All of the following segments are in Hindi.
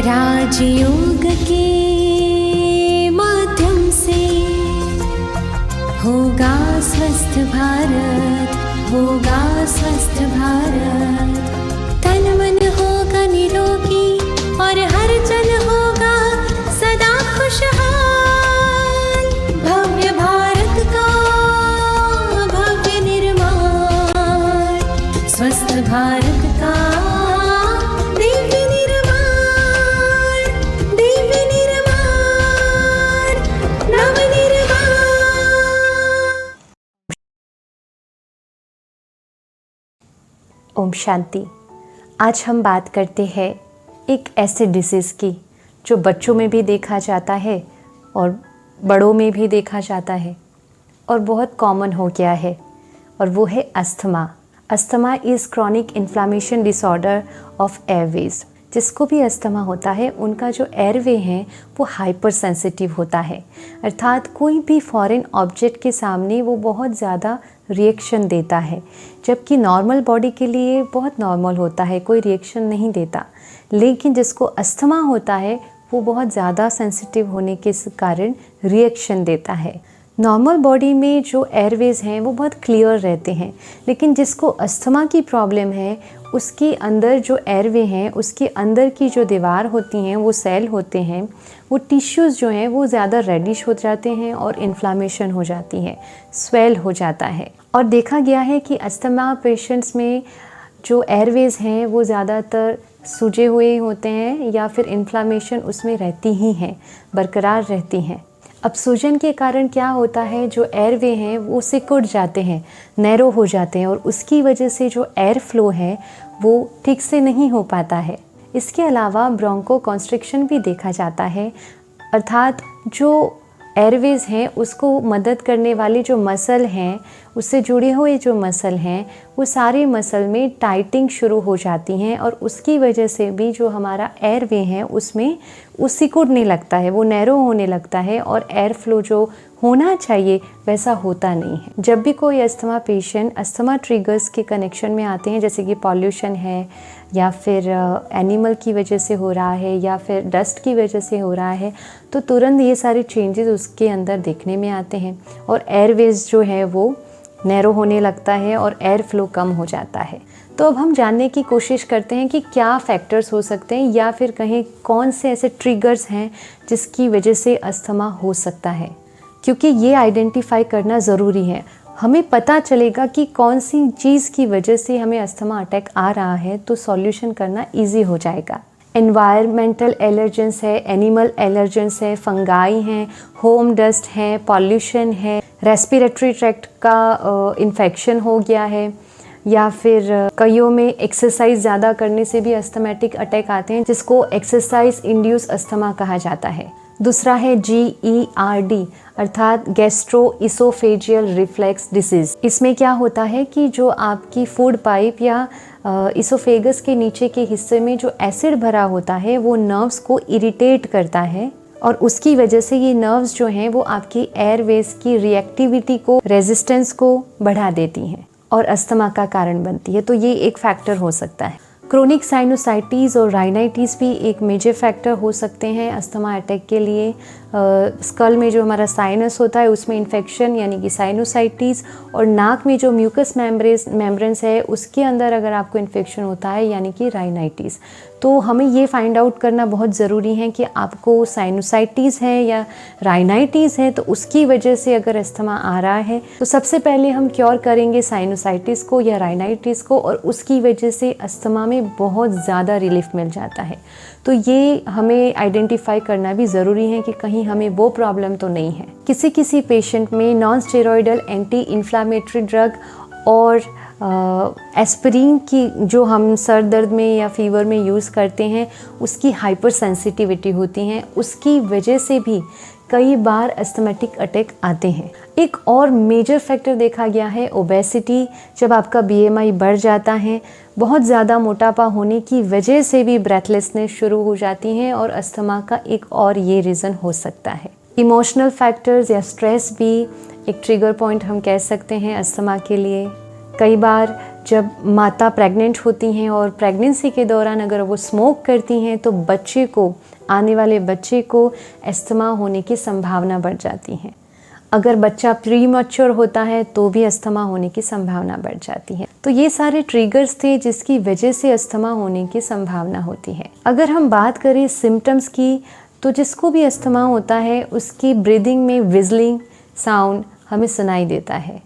राजयोग के माध्यम से होगा स्वस्थ भारत, होगा स्वस्थ भारत। तन मन होगा निरोगी और हर जन होगा सदा खुशहाल। भव्य भारत का भव्य निर्माण, स्वस्थ भारत का दिव्य निर्माण, दिव्य निर्माण, नव निर्माण। ओम शांति। आज हम बात करते हैं एक ऐसे डिसीज़ की जो बच्चों में भी देखा जाता है और बड़ों में भी देखा जाता है और बहुत कॉमन हो गया है, और वो है asthma. Asthma is chronic inflammation disorder of Airways. जिसको भी अस्थमा होता है उनका जो एयरवे है वो हाइपर सेंसिटिव होता है, अर्थात कोई भी फॉरेन ऑब्जेक्ट के सामने वो बहुत ज़्यादा रिएक्शन देता है, जबकि नॉर्मल बॉडी के लिए बहुत नॉर्मल होता है, कोई रिएक्शन नहीं देता। लेकिन जिसको अस्थमा होता है वो बहुत ज़्यादा सेंसिटिव होने के कारण रिएक्शन देता है। नॉर्मल बॉडी में जो एयरवेज हैं वो बहुत क्लियर रहते हैं, लेकिन जिसको अस्थमा की प्रॉब्लम है उसके अंदर जो एयरवे हैं उसके अंदर की जो दीवार होती हैं, वो सेल होते हैं, वो टिश्यूज़ जो हैं वो ज़्यादा रेडिश हो जाते हैं और इन्फ्लामेशन हो जाती है, स्वेल हो जाता है। और देखा गया है कि अस्थमा पेशेंट्स में जो एयरवेज हैं वो ज़्यादातर सूजे हुए होते हैं या फिर इन्फ्लामेशन उसमें रहती ही हैं, बरकरार रहती हैं। अब सूजन के कारण क्या होता है, जो एयरवे हैं वो सिकुड़ जाते हैं, नैरो हो जाते हैं, और उसकी वजह से जो एयर फ्लो है वो ठीक से नहीं हो पाता है। इसके अलावा ब्रोंको कॉन्स्ट्रिक्शन भी देखा जाता है, अर्थात जो एयरवेज हैं उसको मदद करने वाले जो मसल हैं, उससे जुड़े हुए जो मसल हैं, वो सारे मसल में टाइटिंग शुरू हो जाती हैं, और उसकी वजह से भी जो हमारा एयरवे है उसमें सिकुड़ने लगता है, वो नैरो होने लगता है, और एयर फ्लो जो होना चाहिए वैसा होता नहीं है। जब भी कोई अस्थमा पेशेंट अस्थमा ट्रिगर्स के कनेक्शन में आते हैं, जैसे कि पॉल्यूशन है या फिर एनिमल की वजह से हो रहा है या फिर डस्ट की वजह से हो रहा है, तो तुरंत ये सारे चेंजेस उसके अंदर देखने में आते हैं, और एयरवेज जो है वो नैरो होने लगता है और एयर फ्लो कम हो जाता है। तो अब हम जानने की कोशिश करते हैं कि क्या फैक्टर्स हो सकते हैं, या फिर कहें कौन से ऐसे ट्रिगर्स हैं जिसकी वजह से अस्थमा हो सकता है, क्योंकि ये आइडेंटिफाई करना ज़रूरी है। हमें पता चलेगा कि कौन सी चीज़ की वजह से हमें अस्थमा अटैक आ रहा है तो सॉल्यूशन करना ईजी हो जाएगा। एनवायरमेंटल एलर्जेंस है, एनिमल एलर्जेंस है, फंगाई हैं, होम डस्ट है, पॉल्यूशन है, रेस्पिरेटरी ट्रैक्ट का इन्फेक्शन हो गया है, या फिर कईयों में एक्सरसाइज ज़्यादा करने से भी अस्थमेटिक अटैक आते हैं, जिसको एक्सरसाइज इंड्यूस अस्थमा कहा जाता है। दूसरा है GERD, अर्थात गैस्ट्रो इसोफेजियल रिफ्लेक्स डिसीज़। इसमें क्या होता है कि जो आपकी फूड पाइप या इसोफेगस के नीचे के हिस्से में जो एसिड भरा होता है वो नर्व्स को इरिटेट करता है, और उसकी वजह से ये नर्व्स जो हैं वो आपकी एयरवेज की रिएक्टिविटी को, रेजिस्टेंस को बढ़ा देती हैं और अस्थमा का कारण बनती है। तो ये एक फैक्टर हो सकता है। क्रोनिक साइनोसाइटिस और राइनाइटिस भी एक मेजर फैक्टर हो सकते हैं अस्थमा अटैक के लिए। स्कल में जो हमारा साइनस होता है उसमें इन्फेक्शन यानी कि साइनोसाइटिस, और नाक में जो म्यूकस मेम्ब्रेन्स है उसके अंदर अगर आपको इन्फेक्शन होता है यानी कि राइनाइटिस। तो हमें ये फाइंड आउट करना बहुत ज़रूरी है कि आपको साइनोसाइटिस है या राइनाइटिस है, तो उसकी वजह से अगर अस्थमा आ रहा है तो सबसे पहले हम क्योर करेंगे साइनोसाइटिस को या राइनाइटिस को, और उसकी वजह से अस्थमा में बहुत ज़्यादा रिलीफ मिल जाता है। तो ये हमें आइडेंटिफाई करना भी ज़रूरी है कि कहीं हमें वो प्रॉब्लम तो नहीं है। किसी किसी पेशेंट में non steroidal anti inflammatory drug और एस्पिरिन की जो हम सर दर्द में या फीवर में यूज़ करते हैं उसकी हाइपर सेंसिटिविटी होती हैं, उसकी वजह से भी कई बार अस्थमेटिक अटैक आते हैं। एक और मेजर फैक्टर देखा गया है ओबेसिटी। जब आपका BMI बढ़ जाता है, बहुत ज़्यादा मोटापा होने की वजह से भी ब्रेथलेसनेस शुरू हो जाती है, और अस्थमा का एक और ये रीज़न हो सकता है। इमोशनल फैक्टर्स या स्ट्रेस भी एक ट्रिगर पॉइंट हम कह सकते हैं अस्थमा के लिए। कई बार जब माता प्रेग्नेंट होती हैं और प्रेगनेंसी के दौरान अगर वो स्मोक करती हैं तो बच्चे को, आने वाले बच्चे को अस्थमा होने की संभावना बढ़ जाती है। अगर बच्चा प्री मैच्योर होता है तो भी अस्थमा होने की संभावना बढ़ जाती है। तो ये सारे ट्रिगर्स थे जिसकी वजह से अस्थमा होने की संभावना होती है। अगर हम बात करें सिम्टम्स की, तो जिसको भी अस्थमा होता है उसकी ब्रीदिंग में विजलिंग साउंड हमें सुनाई देता है।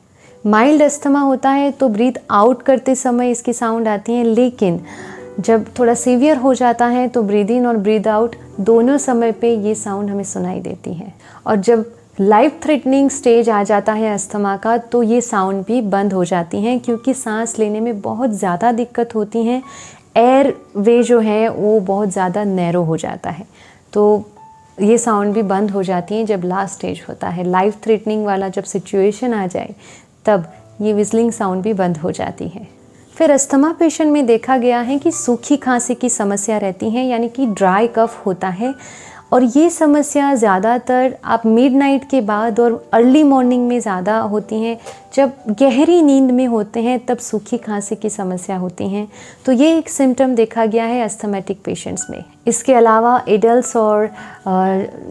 माइल्ड अस्थमा होता है तो ब्रीथ आउट करते समय इसकी साउंड आती है, लेकिन जब थोड़ा सीवियर हो जाता है तो ब्रीद इन और ब्रीद आउट दोनों समय पे ये साउंड हमें सुनाई देती है। और जब लाइफ थ्रेटनिंग स्टेज आ जाता है अस्थमा का तो ये साउंड भी बंद हो जाती हैं, क्योंकि सांस लेने में बहुत ज़्यादा दिक्कत होती हैं। एयर वे जो है वो बहुत ज़्यादा नैरो हो जाता है, तो ये साउंड भी बंद हो जाती हैं जब लास्ट स्टेज होता है। लाइफ थ्रेटनिंग वाला जब सिचुएशन आ जाए तब ये विजलिंग साउंड भी बंद हो जाती है। फिर अस्थमा पेशेंट में देखा गया है कि सूखी खांसी की समस्या रहती है, यानी कि ड्राई कफ होता है। और ये समस्या ज़्यादातर आप मिडनाइट के बाद और अर्ली मॉर्निंग में ज़्यादा होती हैं। जब गहरी नींद में होते हैं तब सूखी खांसी की समस्या होती हैं। तो ये एक सिम्टम देखा गया है अस्थमेटिक पेशेंट्स में। इसके अलावा एडल्ट्स और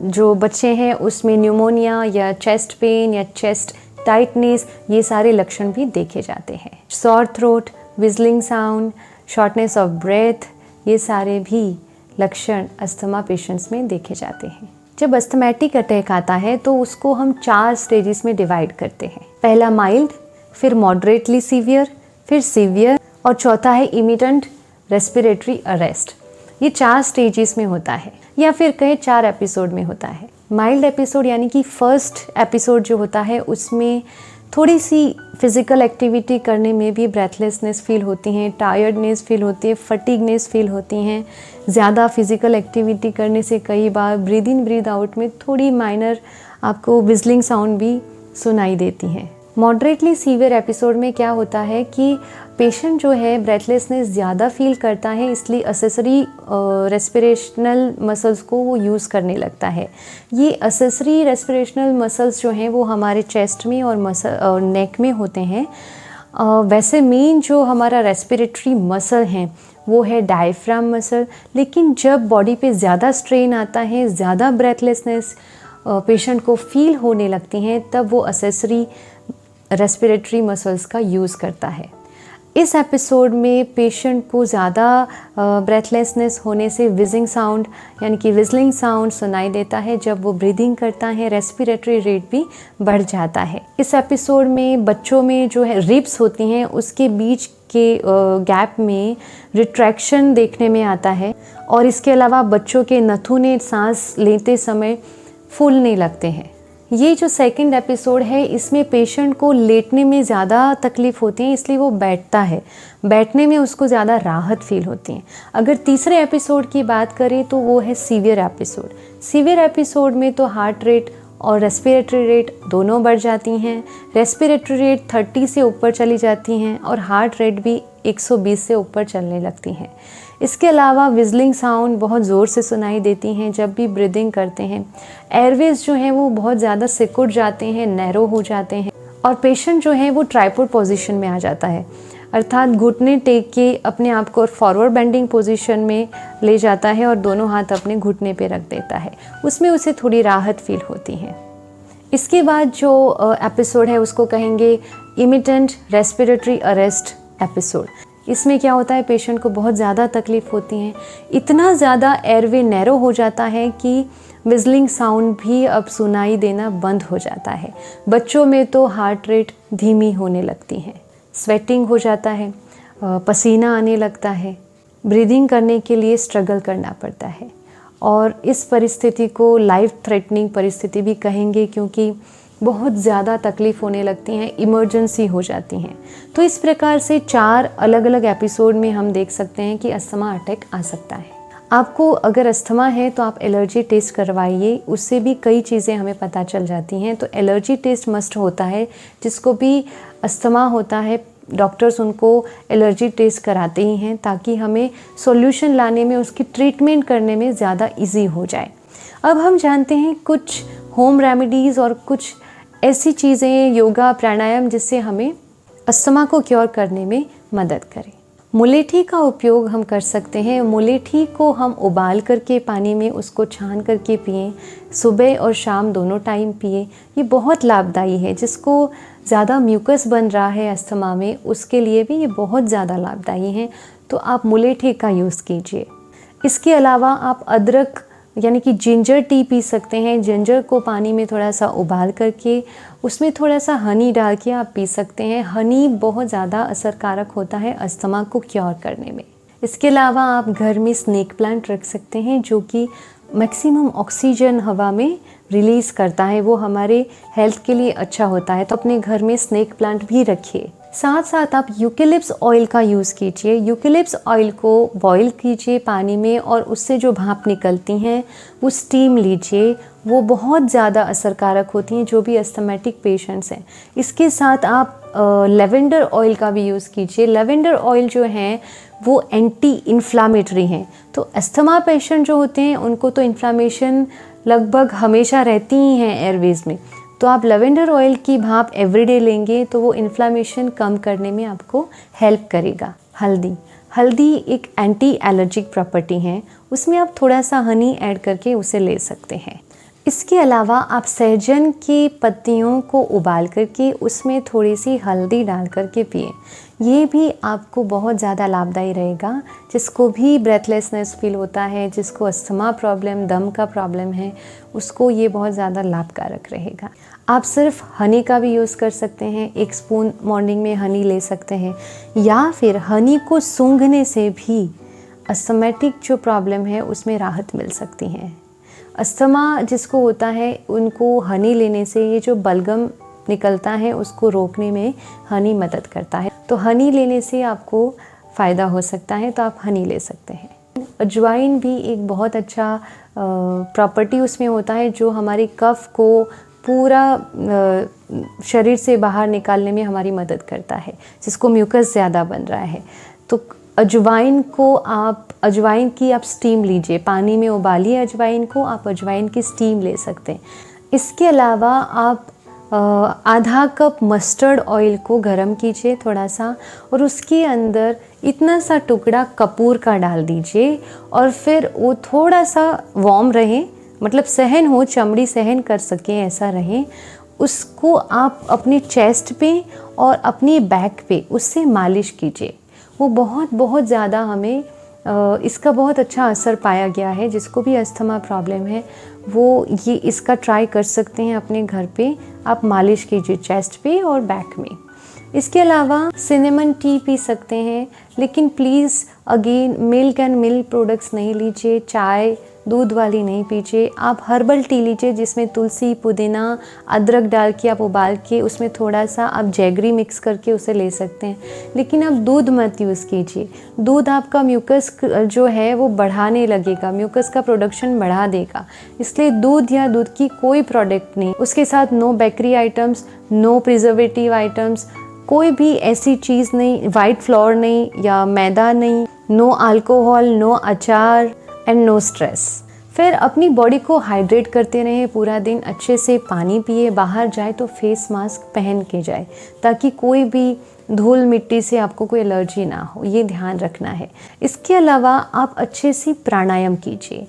जो बच्चे हैं उसमें न्यूमोनिया या चेस्ट पेन या चेस्ट टाइटनेस, ये सारे लक्षण भी देखे जाते हैं। Sore throat, wheezing sound, shortness of breath, ये सारे भी लक्षण अस्थमा पेशेंट्स में देखे जाते हैं। जब अस्थमैटिक अटैक आता है तो उसको हम 4 स्टेजेस में डिवाइड करते हैं। पहला माइल्ड, फिर मॉडरेटली सीवियर, फिर सीवियर और चौथा है इमिटेंट रेस्पिरेटरी अरेस्ट। ये 4 स्टेजेस में होता है, या फिर कहें 4 एपिसोड में होता है। माइल्ड एपिसोड यानी कि फर्स्ट एपिसोड जो होता है उसमें थोड़ी सी फिज़िकल एक्टिविटी करने में भी ब्रेथलेसनेस फील होती हैं, टायर्डनेस फील होती है, फटीगनेस फील होती हैं। ज़्यादा फिज़िकल एक्टिविटी करने से कई बार ब्रीद इन ब्रीद आउट में थोड़ी माइनर आपको विजलिंग साउंड भी सुनाई देती हैं। मॉडरेटली सीवियर एपिसोड में क्या होता है कि पेशेंट जो है ब्रेथलेसनेस ज़्यादा फील करता है, इसलिए असेसरी रेस्पिरेशनल मसल्स को वो यूज़ करने लगता है। ये असेसरी रेस्पिरेशनल मसल्स जो हैं वो हमारे चेस्ट में और नेक में होते हैं। वैसे मेन जो हमारा रेस्पिरेटरी मसल हैं वो है डायफ्राम मसल, लेकिन जब बॉडी पे ज़्यादा स्ट्रेन आता है, ज़्यादा ब्रेथलेसनेस पेशेंट को फील होने लगती हैं, तब वो असेसरी रेस्पिरेटरी मसल्स का यूज़ करता है। इस एपिसोड में पेशेंट को ज़्यादा ब्रेथलेसनेस होने से विजिंग साउंड यानी कि विजलिंग साउंड सुनाई देता है। जब वो ब्रीदिंग करता है रेस्पिरेटरी रेट भी बढ़ जाता है। इस एपिसोड में बच्चों में जो है रिब्स होती हैं उसके बीच के गैप में रिट्रैक्शन देखने में आता है, और इसके अलावा बच्चों के नथुने सांस लेते समय फूलने लगते हैं। ये जो सेकंड एपिसोड है इसमें पेशेंट को लेटने में ज़्यादा तकलीफ़ होती है, इसलिए वो बैठता है, बैठने में उसको ज़्यादा राहत फील होती है। अगर तीसरे एपिसोड की बात करें तो वो है सीवियर एपिसोड। सीवियर एपिसोड में तो हार्ट रेट और रेस्पिरेटरी रेट दोनों बढ़ जाती हैं। रेस्पिरेटरी रेट 30 से ऊपर चली जाती हैं और हार्ट रेट भी 120 से ऊपर चलने लगती हैं। इसके अलावा विजलिंग साउंड बहुत ज़ोर से सुनाई देती हैं जब भी ब्रीदिंग करते हैं। एयरवेज जो हैं वो बहुत ज़्यादा सिकुड़ जाते हैं, नैरो हो जाते हैं, और पेशेंट जो है वो ट्राइपॉड पोजीशन में आ जाता है, अर्थात घुटने टेक के अपने आप को फॉरवर्ड बेंडिंग पोजीशन में ले जाता है और दोनों हाथ अपने घुटने पे रख देता है। उसमें उसे थोड़ी राहत फील होती है। इसके बाद जो एपिसोड है उसको कहेंगे इमिटेंट रेस्पिरेटरी अरेस्ट एपिसोड। इसमें क्या होता है, पेशेंट को बहुत ज़्यादा तकलीफ़ होती है, इतना ज़्यादा एयरवे नैरो हो जाता है कि विजलिंग साउंड भी अब सुनाई देना बंद हो जाता है। बच्चों में तो हार्ट रेट धीमी होने लगती है, स्वेटिंग हो जाता है, पसीना आने लगता है, ब्रीदिंग करने के लिए स्ट्रगल करना पड़ता है, और इस परिस्थिति को लाइफ थ्रेटनिंग परिस्थिति भी कहेंगे, क्योंकि बहुत ज़्यादा तकलीफ़ होने लगती हैं, इमरजेंसी हो जाती हैं। तो इस प्रकार से 4 अलग अलग एपिसोड में हम देख सकते हैं कि अस्थमा अटैक आ सकता है। आपको अगर अस्थमा है तो आप एलर्जी टेस्ट करवाइए, उससे भी कई चीज़ें हमें पता चल जाती हैं। तो एलर्जी टेस्ट मस्ट होता है, जिसको भी अस्थमा होता है डॉक्टर्स उनको एलर्जी टेस्ट कराते ही हैं, ताकि हमें सॉल्यूशन लाने में, उसकी ट्रीटमेंट करने में ज़्यादा इजी हो जाए। अब हम जानते हैं कुछ होम रेमेडीज़ और कुछ ऐसी चीज़ें, योगा, प्राणायाम, जिससे हमें अस्थमा को क्योर करने में मदद करे। मुलेठी का उपयोग हम कर सकते हैं। मुलेठी को हम उबाल करके पानी में उसको छान करके पिएं, सुबह और शाम दोनों टाइम पिए। ये बहुत लाभदायी है। जिसको ज़्यादा म्यूकस बन रहा है अस्थमा में, उसके लिए भी ये बहुत ज़्यादा लाभदायी है। तो आप मुलेठी का यूज़ कीजिए। इसके अलावा आप अदरक यानी कि जिंजर टी पी सकते हैं। जिंजर को पानी में थोड़ा सा उबाल करके उसमें थोड़ा सा हनी डाल के आप पी सकते हैं। हनी बहुत ज़्यादा असरकारक होता है अस्थमा को क्योर करने में। इसके अलावा आप घर में स्नेक प्लांट रख सकते हैं जो कि मैक्सिमम ऑक्सीजन हवा में रिलीज़ करता है। वो हमारे हेल्थ के लिए अच्छा होता है। तो अपने घर में स्नेक प्लांट भी रखिए। साथ साथ आप यूकेलिप्स ऑयल का यूज़ कीजिए। यूकेलिप्स ऑयल को बॉईल कीजिए पानी में और उससे जो भाप निकलती हैं वो स्टीम लीजिए। वो बहुत ज़्यादा असरकारक होती हैं जो भी अस्थमेटिक पेशेंट्स हैं। इसके साथ आप लेवेंडर ऑयल का भी यूज़ कीजिए। लेवेंडर ऑयल जो है वो एंटी इन्फ्लामेटरी हैं। तो अस्थमा पेशेंट जो होते हैं उनको तो इन्फ्लामेशन लगभग हमेशा रहती ही हैं एयरवेज में। तो आप लेवेंडर ऑयल की भाप एवरीडे लेंगे तो वो इन्फ्लामेशन कम करने में आपको हेल्प करेगा। हल्दी एक एंटी एलर्जिक प्रॉपर्टी है। उसमें आप थोड़ा सा हनी ऐड करके उसे ले सकते हैं। इसके अलावा आप सहजन की पत्तियों को उबाल करके उसमें थोड़ी सी हल्दी डाल करके पिए। ये भी आपको बहुत ज़्यादा लाभदायी रहेगा। जिसको भी ब्रेथलेसनेस फील होता है, जिसको अस्थमा प्रॉब्लम, दम का प्रॉब्लम है, उसको ये बहुत ज़्यादा लाभकारक रहेगा। आप सिर्फ हनी का भी यूज़ कर सकते हैं। 1 स्पून मॉर्निंग में हनी ले सकते हैं, या फिर हनी को सूंघने से भी अस्थमेटिक जो प्रॉब्लम है उसमें राहत मिल सकती है। अस्थमा जिसको होता है उनको हनी लेने से ये जो बलगम निकलता है उसको रोकने में हनी मदद करता है। तो हनी लेने से आपको फ़ायदा हो सकता है, तो आप हनी ले सकते हैं। अजवाइन भी एक बहुत अच्छा प्रॉपर्टी उसमें होता है जो हमारे कफ को पूरा शरीर से बाहर निकालने में हमारी मदद करता है, जिसको म्यूकस ज़्यादा बन रहा है। तो अजवाइन की आप स्टीम लीजिए। पानी में उबालिए अजवाइन को, आप अजवाइन की स्टीम ले सकते हैं। इसके अलावा आप आधा कप मस्टर्ड ऑयल को गरम कीजिए थोड़ा सा, और उसके अंदर इतना सा टुकड़ा कपूर का डाल दीजिए, और फिर वो थोड़ा सा वार्म रहे, मतलब सहन हो, चमड़ी सहन कर सके ऐसा रहे। उसको आप अपने चेस्ट पे और अपनी बैक पे उससे मालिश कीजिए। वो बहुत ज़्यादा हमें इसका बहुत अच्छा असर पाया गया है। जिसको भी अस्थमा प्रॉब्लम है वो ये इसका ट्राई कर सकते हैं अपने घर पे। आप मालिश कीजिए चेस्ट पे और बैक में। इसके अलावा सिनेमन टी पी सकते हैं, लेकिन please again milk and milk products नहीं लीजिए। चाय दूध वाली नहीं पीजिए। आप हर्बल टी लीजिए जिसमें तुलसी, पुदीना, अदरक डाल के आप उबाल के उसमें थोड़ा सा आप जैगरी मिक्स करके उसे ले सकते हैं। लेकिन आप दूध मत यूज़ कीजिए। दूध आपका म्यूकस जो है वो बढ़ाने लगेगा, म्यूकस का प्रोडक्शन बढ़ा देगा। इसलिए दूध या दूध की कोई प्रोडक्ट नहीं। उसके साथ no bakery items, no preservative items, कोई भी ऐसी चीज़ नहीं, वाइट फ्लोर नहीं या मैदा नहीं, नो अल्कोहल, नो अचार एंड नो स्ट्रेस। फिर अपनी बॉडी को हाइड्रेट करते रहें पूरा दिन। अच्छे से पानी पिए, बाहर जाए तो फेस मास्क पहन के जाए ताकि कोई भी धूल मिट्टी से आपको कोई एलर्जी ना हो, ये ध्यान रखना है। इसके अलावा आप अच्छे से प्राणायाम कीजिए।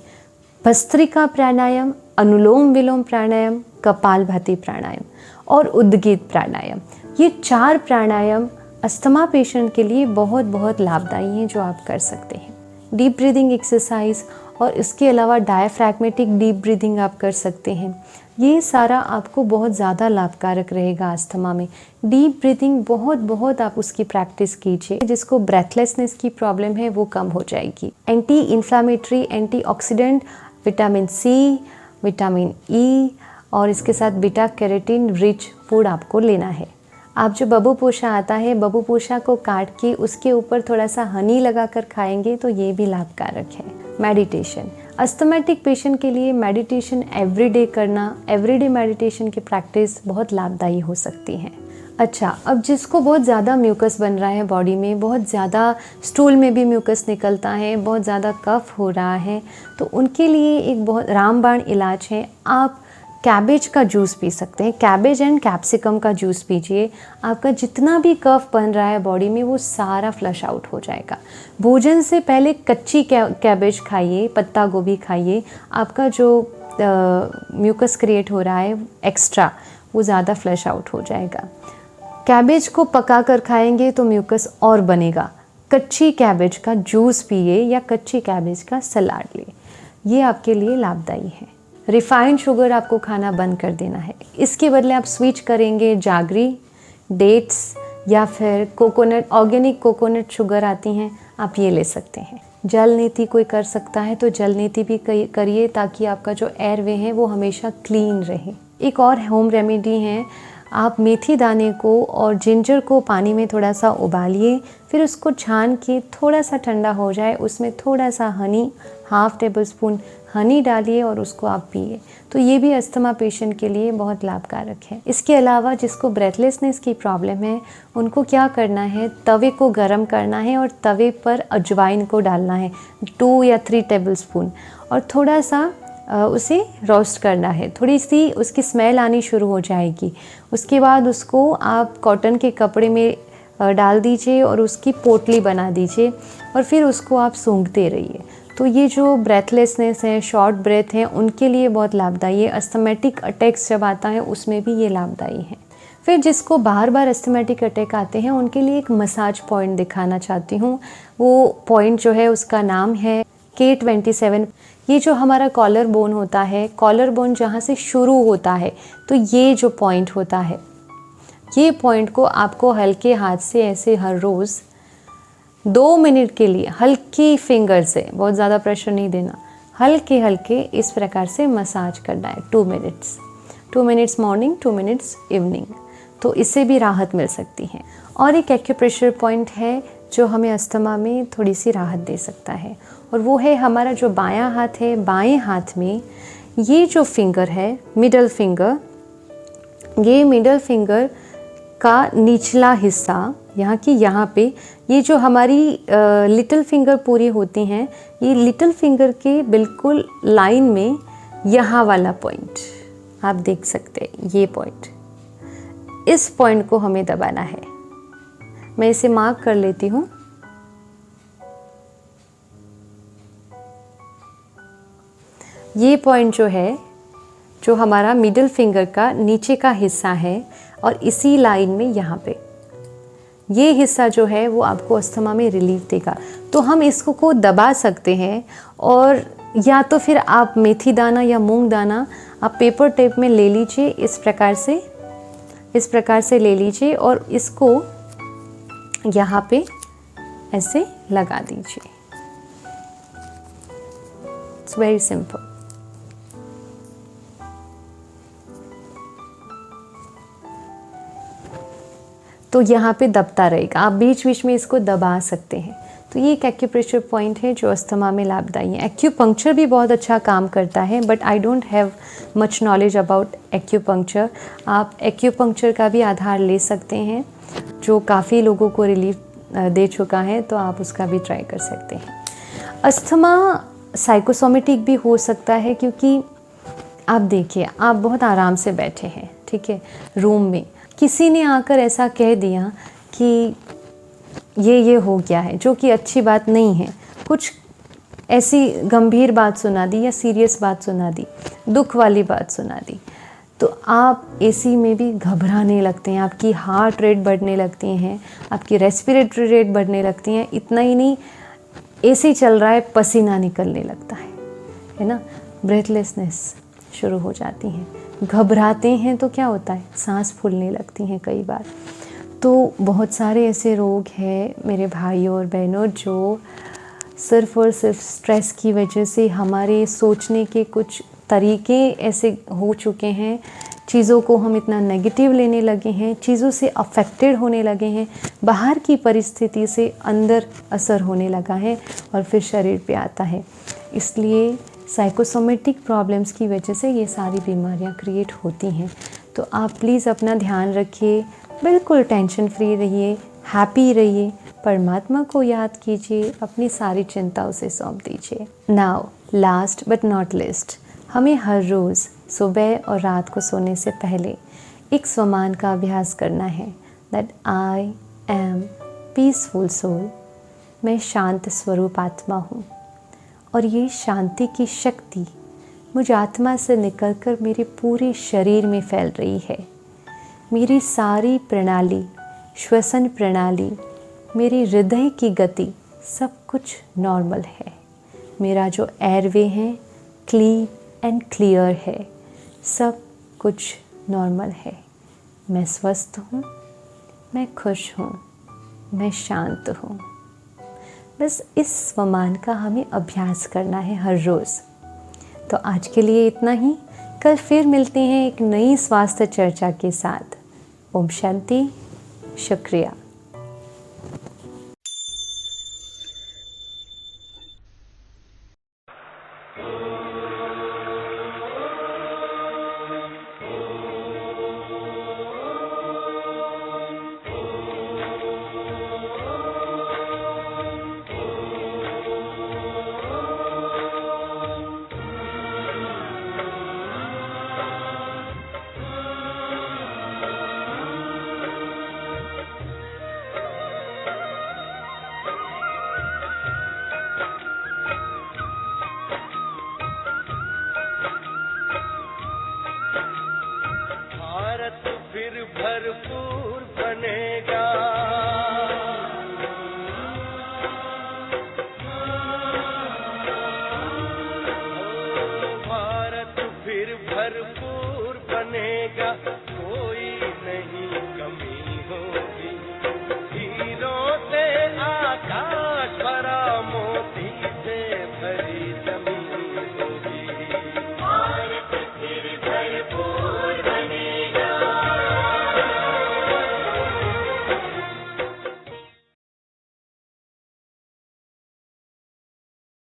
भस्त्रिका प्राणायाम, अनुलोम विलोम प्राणायाम, कपालभाति प्राणायाम और उद्गीत प्राणायाम, ये 4 प्राणायाम अस्थमा पेशेंट के लिए बहुत लाभदायी हैं जो आप कर सकते हैं। डीप ब्रीदिंग एक्सरसाइज और इसके अलावा डायफ्रैग्मेटिक डीप ब्रीदिंग आप कर सकते हैं। ये सारा आपको बहुत ज़्यादा लाभकारक रहेगा अस्थमा में। डीप ब्रीदिंग बहुत आप उसकी प्रैक्टिस कीजिए। जिसको ब्रेथलेसनेस की प्रॉब्लम है वो कम हो जाएगी। Anti inflammatory, antioxidant, vitamin C, vitamin E और इसके साथ बीटा कैरोटीन रिच फूड आपको लेना है। आप जो बबू पोशा आता है, बबू पोशा को काट के उसके ऊपर थोड़ा सा हनी लगाकर खाएंगे तो ये भी लाभकारक है। मेडिटेशन, अस्थमेटिक पेशेंट के लिए मेडिटेशन एवरीडे करना, एवरीडे मेडिटेशन की प्रैक्टिस बहुत लाभदायी हो सकती है। अच्छा, अब जिसको बहुत ज़्यादा म्यूकस बन रहा है बॉडी में, बहुत ज़्यादा स्टूल में भी म्यूकस निकलता है, बहुत ज़्यादा कफ हो रहा है, तो उनके लिए एक बहुत रामबाण इलाज है। आप कैबेज का जूस पी सकते हैं। कैबेज एंड कैप्सिकम का जूस पीजिए, आपका जितना भी कफ बन रहा है बॉडी में वो सारा फ्लश आउट हो जाएगा। भोजन से पहले कच्ची कैबेज खाइए, पत्ता गोभी खाइए, आपका जो म्यूकस क्रिएट हो रहा है एक्स्ट्रा वो ज़्यादा फ्लश आउट हो जाएगा। कैबेज को पका कर खाएंगे तो म्यूकस और बनेगा। कच्ची कैबेज का जूस पिए या कच्ची कैबेज का सलाद ले, ये आपके लिए लाभदायी है। रिफाइंड शुगर आपको खाना बंद कर देना है, इसके बदले आप स्विच करेंगे जागरी, डेट्स या फिर कोकोनट, ऑर्गेनिक कोकोनट शुगर आती हैं, आप ये ले सकते हैं। जल नीति कोई कर सकता है तो जल नीति भी करिए ताकि आपका जो एयरवे है वो हमेशा क्लीन रहे। एक और होम रेमेडी है, आप मेथी दाने को और जिंजर को पानी में थोड़ा सा उबालिए, फिर उसको छान के थोड़ा सा ठंडा हो जाए, उसमें थोड़ा सा हनी, 1/2 टेबलस्पून हनी डालिए और उसको आप पिए, तो ये भी अस्थमा पेशेंट के लिए बहुत लाभकारक है। इसके अलावा जिसको ब्रेथलेसनेस की प्रॉब्लम है उनको क्या करना है, तवे को गर्म करना है और तवे पर अजवाइन को डालना है 2 या 3 टेबलस्पून और थोड़ा सा उसे रोस्ट करना है। थोड़ी सी उसकी स्मेल आनी शुरू हो जाएगी, उसके बाद उसको आप कॉटन के कपड़े में डाल दीजिए और उसकी पोटली बना दीजिए और फिर उसको आप सूंघते रहिए। तो ये जो ब्रेथलेसनेस है, शॉर्ट ब्रेथ है, उनके लिए बहुत लाभदायी है। अस्थमेटिक अटैक्स जब आता है उसमें भी ये लाभदायी है। फिर जिसको बार बार अस्थमेटिक अटैक आते हैं उनके लिए एक मसाज पॉइंट दिखाना चाहती हूँ। वो पॉइंट जो है उसका नाम है K27। ये जो हमारा कॉलर बोन होता है, कॉलर बोन जहाँ से शुरू होता है, तो ये जो पॉइंट होता है, ये पॉइंट को आपको हल्के हाथ से ऐसे हर रोज़ 2 मिनट के लिए हल्की फिंगर से, बहुत ज़्यादा प्रेशर नहीं देना, हल्के हल्के इस प्रकार से मसाज करना है 2 minutes. 2 minutes morning, 2 minutes evening, तो इससे भी राहत मिल सकती है। और एक एक्यूप्रेशर पॉइंट है जो हमें अस्थमा में थोड़ी सी राहत दे सकता है, और वो है हमारा जो बायां हाथ है, बाएं हाथ में ये जो फिंगर है, मिडल फिंगर, ये मिडल फिंगर का निचला हिस्सा, यहाँ की यहाँ पे ये जो हमारी लिटिल फिंगर पूरी होती हैं, ये लिटिल फिंगर के बिल्कुल लाइन में यहाँ वाला पॉइंट आप देख सकते हैं, ये पॉइंट, इस पॉइंट को हमें दबाना है। मैं इसे मार्क कर लेती हूँ। ये पॉइंट जो है, जो हमारा मिडिल फिंगर का नीचे का हिस्सा है, और इसी लाइन में यहाँ पे ये हिस्सा जो है वो आपको अस्थमा में रिलीफ देगा। तो हम इसको को दबा सकते हैं, और या तो फिर आप मेथी दाना या मूंग दाना आप पेपर टेप में ले लीजिए, इस प्रकार से ले लीजिए और इसको यहाँ पे ऐसे लगा दीजिए। It's very simple. तो यहाँ पे दबता रहेगा, आप बीच बीच में इसको दबा सकते हैं। तो ये एक एक्यूप्रेशर पॉइंट है जो अस्थमा में लाभदायी है। एक्यूपंक्चर भी बहुत अच्छा काम करता है, but I don't have much knowledge about acupuncture. आप एक्यूपंक्चर का भी आधार ले सकते हैं, जो काफ़ी लोगों को रिलीफ दे चुका है, तो आप उसका भी ट्राई कर सकते हैं। अस्थमा साइकोसोमेटिक भी हो सकता है, क्योंकि आप देखिए, आप बहुत आराम से बैठे हैं, ठीक है, रूम में, किसी ने आकर ऐसा कह दिया कि ये हो गया है, जो कि अच्छी बात नहीं है। कुछ ऐसी गंभीर बात सुना दी या सीरियस बात सुना दी, दुख वाली बात सुना दी, तो आप एसी में भी घबराने लगते हैं, आपकी हार्ट रेट बढ़ने लगती हैं, आपकी रेस्पिरेटरी रेट बढ़ने लगती हैं। इतना ही नहीं, एसी चल रहा है, पसीना निकलने लगता है ना, ब्रेथलेसनेस शुरू हो जाती है। घबराते हैं तो क्या होता है, सांस फूलने लगती हैं कई बार। तो बहुत सारे ऐसे रोग हैं मेरे भाइयों और बहनों, जो सिर्फ़ और सिर्फ स्ट्रेस की वजह से हमारे सोचने के कुछ तरीके ऐसे हो चुके हैं, चीज़ों को हम इतना नेगेटिव लेने लगे हैं, चीज़ों से अफेक्टेड होने लगे हैं, बाहर की परिस्थिति से अंदर असर होने लगा है और फिर शरीर पे आता है। इसलिए साइकोसोमेटिक प्रॉब्लम्स की वजह से ये सारी बीमारियां क्रिएट होती हैं। तो आप प्लीज़ अपना ध्यान रखिए, बिल्कुल टेंशन फ्री रहिए, हैप्पी रहिए, परमात्मा को याद कीजिए, अपनी सारी चिंता उसे सौंप दीजिए। Now last but not list, हमें हर रोज़ सुबह और रात को सोने से पहले एक स्वमान का अभ्यास करना है, that I am peaceful soul. मैं शांत स्वरूप आत्मा हूँ और ये शांति की शक्ति मुझ आत्मा से निकलकर मेरे पूरे शरीर में फैल रही है। मेरी सारी प्रणाली, श्वसन प्रणाली, मेरे हृदय की गति, सब कुछ नॉर्मल है। मेरा जो एयरवे है क्लीन एंड क्लियर है, सब कुछ नॉर्मल है। मैं स्वस्थ हूँ, मैं खुश हूँ, मैं शांत हूँ। बस इस स्वमान का हमें अभ्यास करना है हर रोज़। तो आज के लिए इतना ही। कल फिर मिलते हैं एक नई स्वास्थ्य चर्चा के साथ। ओम शांति। शुक्रिया।